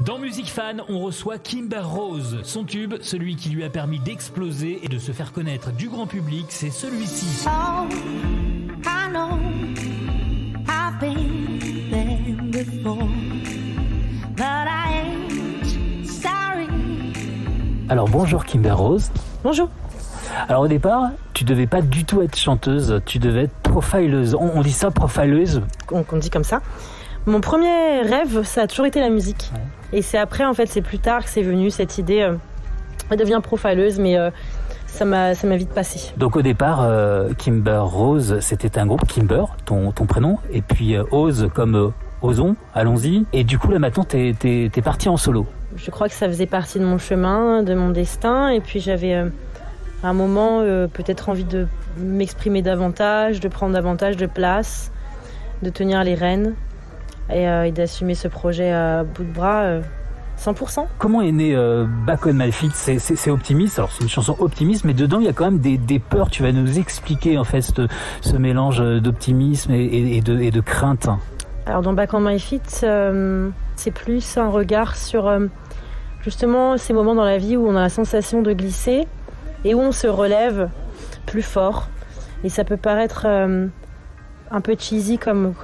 Dans Music Fan, on reçoit Kimber Rose. Son tube, celui qui lui a permis d'exploser et de se faire connaître du grand public, c'est celui-ci. Oh, I know I've been there before, but I ain't sorry. Alors bonjour Kimber Rose. Bonjour. Alors au départ, tu devais pas du tout être chanteuse, tu devais être profileuse. On dit ça, profileuse? On dit comme ça. Mon premier rêve, ça a toujours été la musique. Ouais. Et c'est après, en fait, c'est plus tard que c'est venu cette idée. Elle devient profileuse, mais ça m'a vite passé. Donc au départ, Kimber Rose, c'était un groupe, Kimber, ton prénom, et puis Ose comme osons, allons-y. Et du coup, là maintenant, t'es partie en solo. Je crois que ça faisait partie de mon chemin, de mon destin. Et puis j'avais à un moment peut-être envie de m'exprimer davantage, de prendre davantage de place, de tenir les rênes. Et d'assumer ce projet à bout de bras 100%. Comment est né Back on My Feet? C'est optimiste, alors c'est une chanson optimiste, mais dedans il y a quand même des peurs. Tu vas nous expliquer en fait ce mélange d'optimisme et de crainte. Alors dans Back on My Feet, c'est plus un regard sur justement ces moments dans la vie où on a la sensation de glisser et où on se relève plus fort. Et ça peut paraître un peu cheesy comme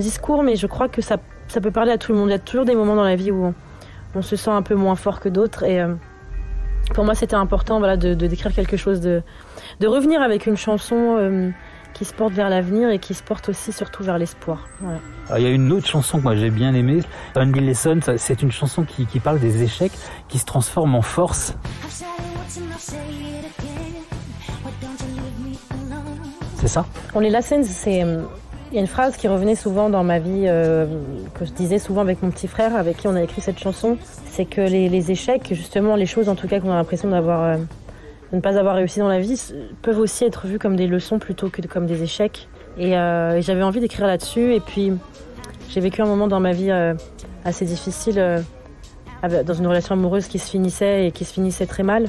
discours, mais je crois que ça peut parler à tout le monde. Il y a toujours des moments dans la vie où on se sent un peu moins fort que d'autres. Et pour moi, c'était important de décrire quelque chose, de revenir avec une chanson qui se porte vers l'avenir et qui se porte aussi surtout vers l'espoir. Voilà. Alors, il y a une autre chanson que moi j'ai bien aimée, Only Lesson. C'est une chanson qui parle des échecs, qui se transforme en force. C'est ça? Only Lessons, c'est... Il y a une phrase qui revenait souvent dans ma vie, que je disais souvent avec mon petit frère, avec qui on a écrit cette chanson, c'est que les échecs, justement les choses en tout cas qu'on a l'impression de ne pas avoir réussi dans la vie, peuvent aussi être vues comme des leçons plutôt que comme des échecs. Et j'avais envie d'écrire là-dessus, et puis j'ai vécu un moment dans ma vie assez difficile, dans une relation amoureuse qui se finissait très mal.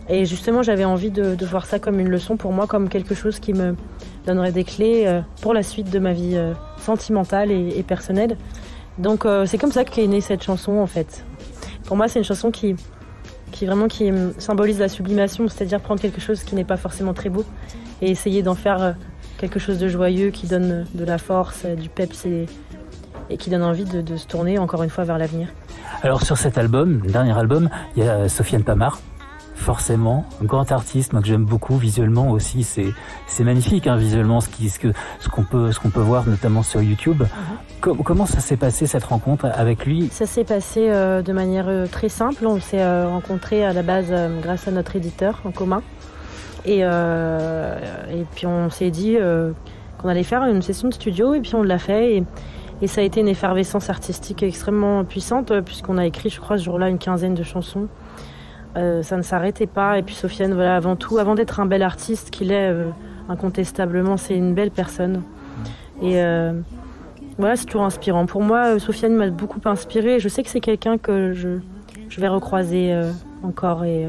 Et justement j'avais envie de voir ça comme une leçon pour moi, comme quelque chose qui me donnerait des clés pour la suite de ma vie sentimentale et personnelle. Donc c'est comme ça qu'est née cette chanson en fait. Pour moi c'est une chanson qui symbolise la sublimation, c'est-à-dire prendre quelque chose qui n'est pas forcément très beau et essayer d'en faire quelque chose de joyeux qui donne de la force, du peps et qui donne envie de se tourner encore une fois vers l'avenir. Alors sur cet album, le dernier album, il y a Sofiane Pamart. Forcément, un grand artiste, moi que j'aime beaucoup visuellement aussi, c'est magnifique hein, visuellement ce qu'on peut voir notamment sur YouTube. Comment ça s'est passé cette rencontre avec lui? Ça s'est passé de manière très simple. On s'est rencontrés à la base grâce à notre éditeur en commun et puis on s'est dit qu'on allait faire une session de studio et puis on l'a fait et ça a été une effervescence artistique extrêmement puissante puisqu'on a écrit, je crois, ce jour-là une 15aine de chansons. Ça ne s'arrêtait pas et puis Sofiane, voilà, avant tout, avant d'être un bel artiste qu'il est incontestablement, c'est une belle personne et voilà, c'est toujours inspirant pour moi. Sofiane m'a beaucoup inspiré et je sais que c'est quelqu'un que je vais recroiser encore et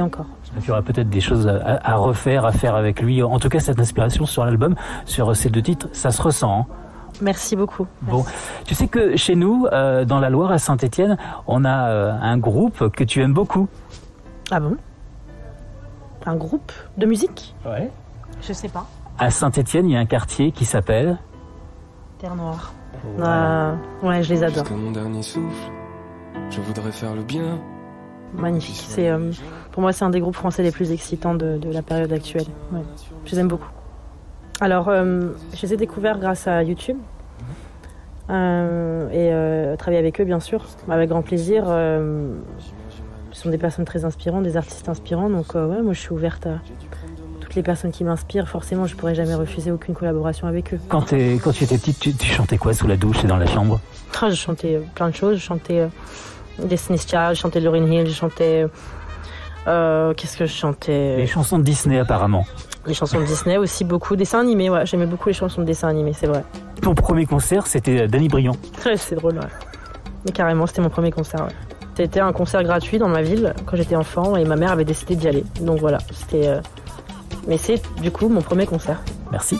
encore. Il y aura peut-être des choses à refaire, à faire avec lui. En tout cas, cette inspiration sur l'album, sur ces deux titres, ça se ressent hein. Merci beaucoup. Bon, tu sais que chez nous, dans la Loire, à Saint-Étienne, on a un groupe que tu aimes beaucoup. Ah bon? Un groupe de musique? Ouais. Je sais pas. À Saint-Étienne, il y a un quartier qui s'appelle Terre Noire. Ouais, je les adore. Jusqu'à mon dernier souffle, je voudrais faire le bien. Magnifique. Pour moi, c'est un des groupes français les plus excitants de la période actuelle. Ouais. Je les aime beaucoup. Alors, je les ai découverts grâce à YouTube et travailler avec eux, bien sûr, avec grand plaisir. Ce sont des personnes très inspirantes, des artistes inspirants, donc ouais, moi je suis ouverte à toutes les personnes qui m'inspirent. Forcément, je ne pourrais jamais refuser aucune collaboration avec eux. Quand tu étais petite, tu chantais quoi sous la douche et dans la chambre? Je chantais plein de choses. Je chantais Destiny's Child, je chantais Lauryn Hill, je chantais... qu'est-ce que je chantais? Les chansons de Disney, apparemment. Les chansons de Disney aussi, beaucoup. Dessins animés, ouais. J'aimais beaucoup les chansons de dessins animés, c'est vrai. Ton premier concert, c'était Danny Briand. Ouais, c'est drôle, ouais. Mais carrément, c'était mon premier concert, ouais. C'était un concert gratuit dans ma ville quand j'étais enfant et ma mère avait décidé d'y aller. Donc voilà, c'était... Mais c'est du coup mon premier concert. Merci.